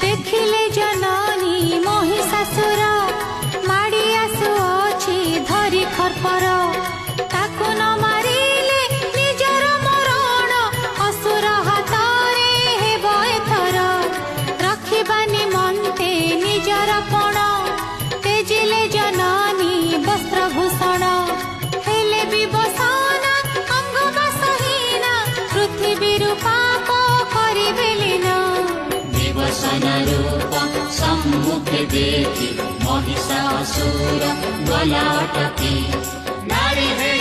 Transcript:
देखिले जननी महिषासुर माड़ी आसुअछि धरी खरपर ताकु न मारिले निजर मरण असुर हातरे हेब एथर रखिबा निमन्ते निजर पण तेजिले जननी वस्त्रभूषण हेले विवसन अंगबासहीन पृथ्वी पाप करिबेलिन विवसन रूप सम्मुखे देखि महिषासुर गलाटकी नारी हे